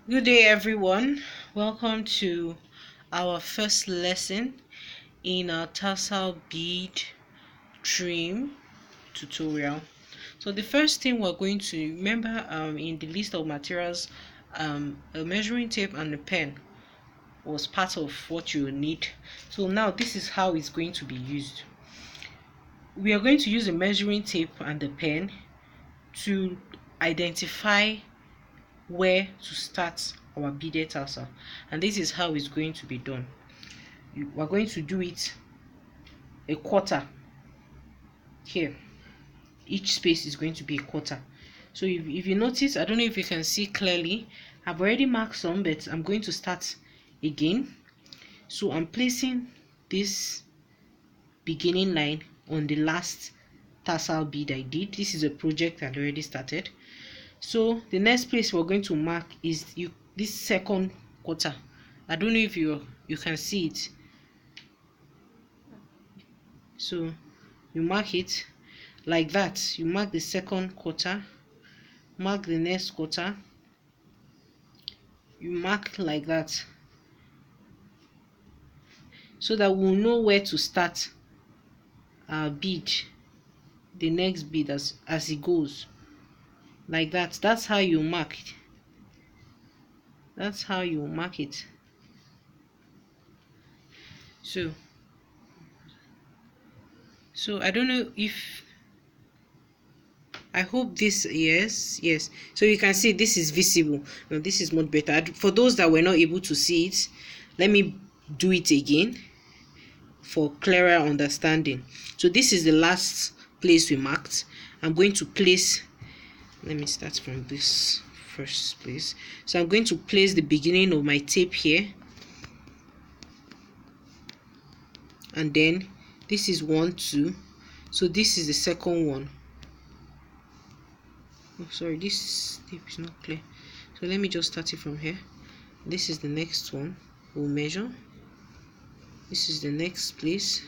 Good day, everyone. Welcome to our first lesson in our tassel bead trim tutorial. So the first thing we're going to remember in the list of materials, a measuring tape and a pen was part of what you need. So now this is how it's going to be used. We are going to use a measuring tape and a pen to identify where to start our beaded tassel, and this is how it's going to be done. We're going to do it a quarter here. Each space is going to be a quarter. So if you notice, I don't know if you can see clearly, I've already marked some, but I'm going to start again. So I'm placing this beginning line on the last tassel bead I did. This is a project I'd already started. So the next place we're going to mark is this second quarter. I don't know if you can see it. So you mark it like that. You mark the second quarter, mark the next quarter, you mark like that, so that we'll know where to start our bead, the next bead as it goes. Like that. That's how you mark it. That's how you mark it. So I don't know if, I hope this, yes, so you can see this is visible. Now this is much better. For those that were not able to see it, let me do it again for clearer understanding. So this is the last place we marked. I'm going to place, let me start from this first place. So I'm going to place the beginning of my tape here, and then this is 1, 2. So this is the second one. Oh, sorry, this tape is not clear. So let me just start it from here. This is the next one. We'll measure. This is the next place.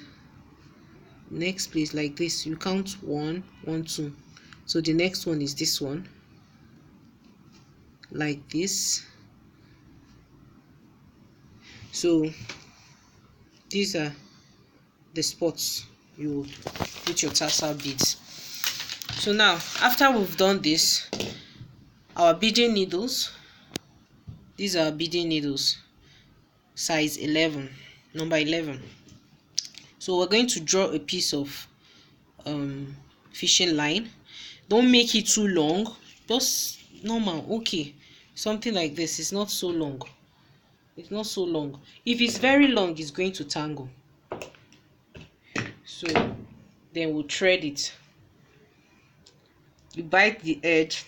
Next place, like this. You count 1, 1, 2. So the next one is this one. Like this. So these are the spots you will put your tassel beads. So now, after we've done this, our beading needles, these are beading needles, size 11, number 11. So we're going to draw a piece of fishing line. Don't make it too long, just normal, okay, something like this. It's not so long. It's not so long. If it's very long, it's going to tangle. So then we'll thread it. You bite the edge.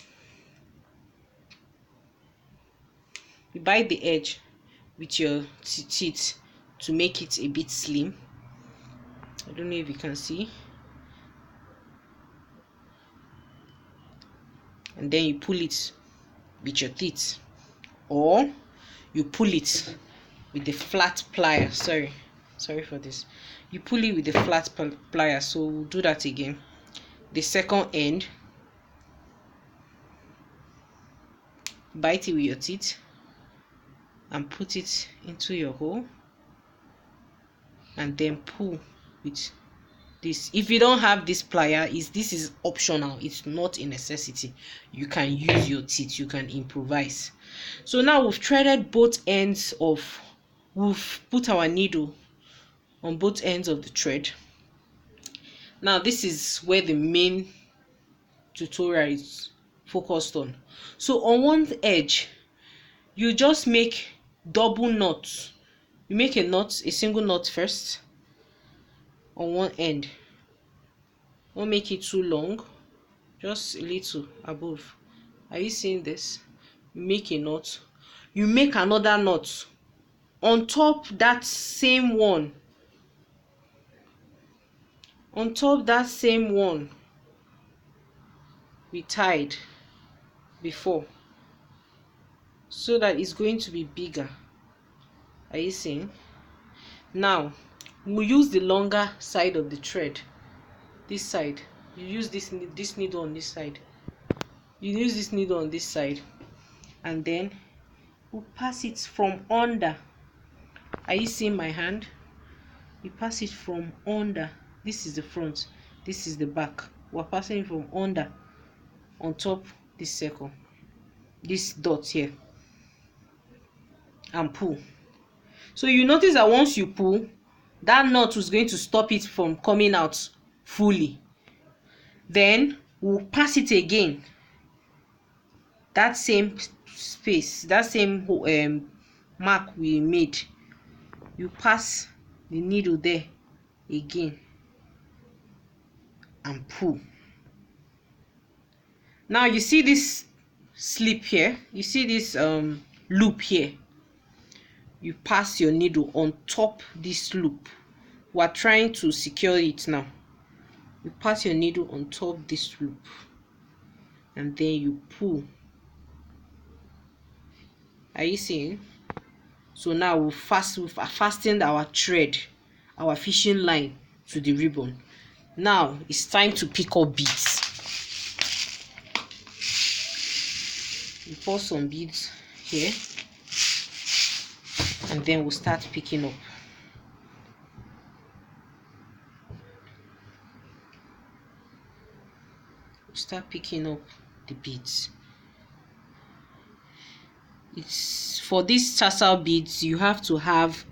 You bite the edge with your teeth to make it a bit slim. I don't know if you can see. And then you pull it with your teeth, or you pull it with the flat plier. Sorry for this. You pull it with the flat plier. So we'll do that again. The second end, bite it with your teeth and put it into your hole, and then pull with this. If you don't have this plier, this is optional. It's not a necessity. You can use your teeth. You can improvise. So now we've threaded both ends of, we've put our needle on both ends of the thread. Now this is where the main tutorial is focused on. So on one edge, you just make double knots. You make a single knot first on one end. Don't make it too long, just a little above. Are you seeing this? You make a knot. You make another knot on top that same one. On top that same one we tied before, so that it's going to be bigger. Are you seeing? Now we'll use the longer side of the thread. This side, you use this needle on this side. You use this needle on this side, and then we'll pass it from under. Are you seeing my hand? You pass it from under. This is the front, this is the back. We're passing it from under on top this circle, this dot here, and pull. So you notice that once you pull, that knot is going to stop it from coming out fully. Then we'll pass it again, that same space, that same mark we made. You pass the needle there again and pull. Now you see this slip here, you see this loop here. You pass your needle on top this loop. We're trying to secure it now. You pass your needle on top this loop and then you pull. Are you seeing? So now we've fastened our thread, our fishing line to the ribbon. Now it's time to pick up beads. We pour some beads here and then we'll start picking up. We'll start picking up the beads. It's for these tassel beads, you have to have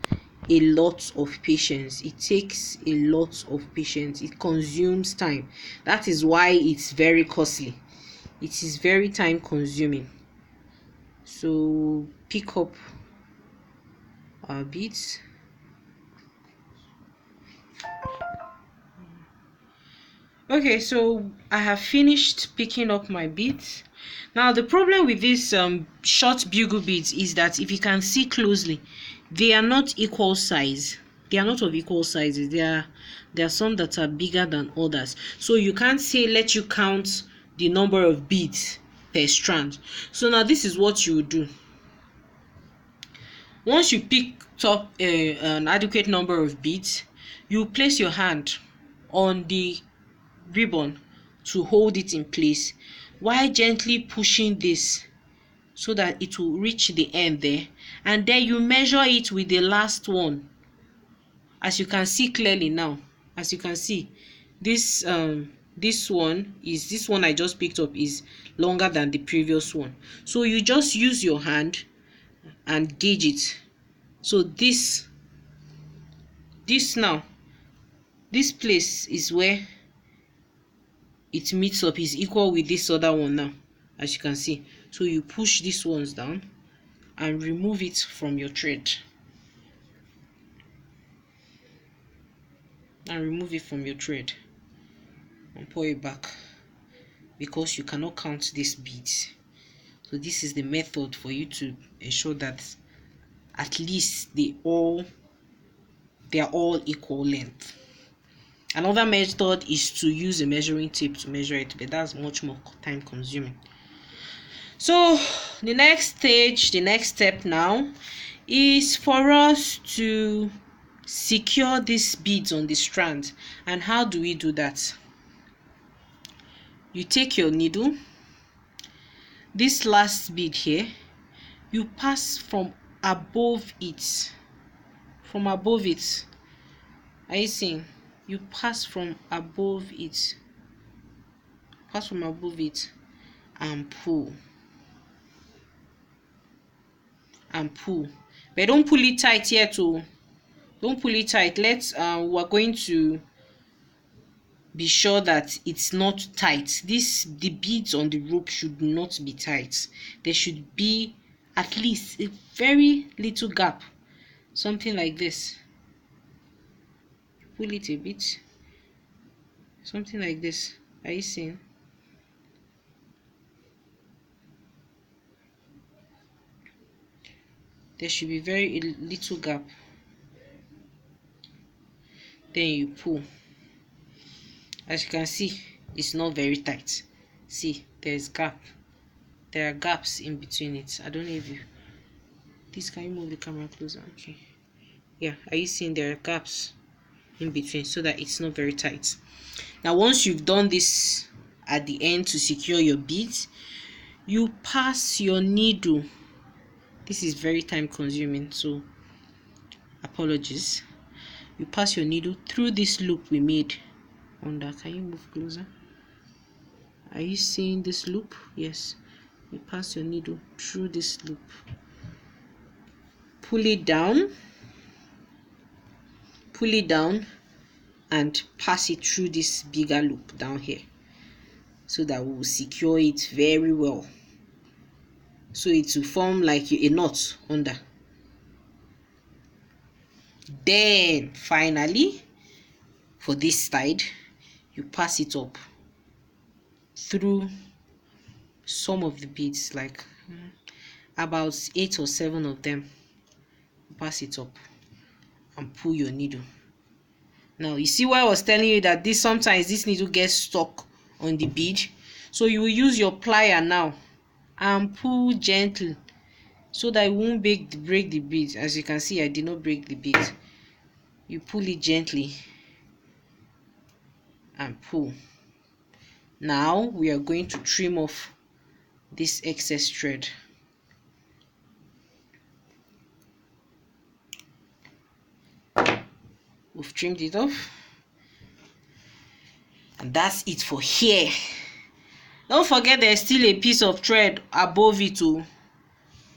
a lot of patience. It takes a lot of patience. It consumes time. That is why it's very costly. It is very time consuming. So pick up our beads. Okay, so I have finished picking up my beads. Now the problem with these short bugle beads is that if you can see closely, they are not equal size. They are not of equal sizes. There are some that are bigger than others. So you can't say let you count the number of beads per strand. So now this is what you do. Once you picked up an adequate number of beads, you place your hand on the ribbon to hold it in place while gently pushing this so that it will reach the end there, and then you measure it with the last one. As you can see clearly now, as you can see, this one I just picked up is longer than the previous one. So you just use your hand and gauge it. So this now, this place is where it meets up, is equal with this other one now, as you can see. So you push these ones down and remove it from your thread. And pour it back, because you cannot count these beads. So this is the method for you to ensure that at least they are all equal length. Another method is to use a measuring tape to measure it, but that's much more time consuming. So the next step now is for us to secure these beads on the strand. And how do we do that? You take your needle, this last bead here, you pass from above it. Are you seeing? You pass from above it. And pull. But don't pull it tight here too. Don't pull it tight. We're going to be sure that it's not tight. The beads on the rope should not be tight. There should be at least a very little gap, something like this. Pull it a bit, something like this. Are you seeing? There should be very little gap. Then you pull. As you can see, it's not very tight. See, there's gap. There are gaps in between it. I don't know if you can you move the camera closer? Okay. Yeah, are you seeing there are gaps in between so that it's not very tight? Now once you've done this at the end to secure your beads, you pass your needle This is very time consuming, so apologies. You pass your needle through this loop we made under. Can you move closer? Are you seeing this loop? Yes. You pass your needle through this loop. Pull it down, and pass it through this bigger loop down here, so that we will secure it very well, so it will form like a knot under. Then finally, for this side, you pass it up through some of the beads, like about 8 or 7 of them. Pass it up and pull your needle. Now you see why I was telling you that sometimes this needle gets stuck on the bead, so you will use your plier now and pull gently, so that it won't break the bead. As you can see, I did not break the bead. You pull it gently and pull. Now we are going to trim off this excess thread. We've trimmed it off, and that's it for here. Don't forget there's still a piece of thread above it too.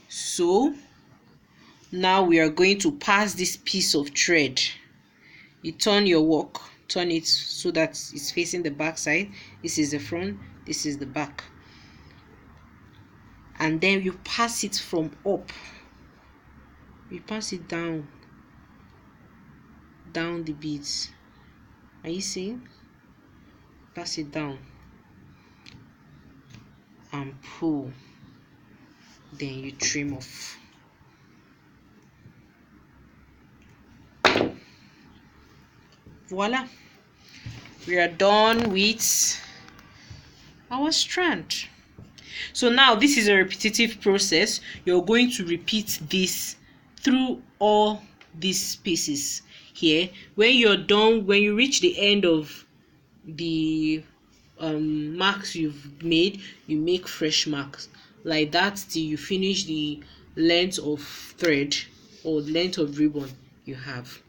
So now we are going to pass this piece of thread. You turn your work, turn it so that it's facing the back side. This is the front, this is the back, and then you pass it from up. You pass it down the beads. Are you seeing? Pass it down and pull. Then you trim off. Voila, we are done with our strand. So now this is a repetitive process. You're going to repeat this through all these pieces here. When you're done, when you reach the end of the marks you've made, you make fresh marks like that till you finish the length of thread or length of ribbon you have.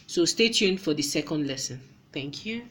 So stay tuned for the second lesson. Thank you.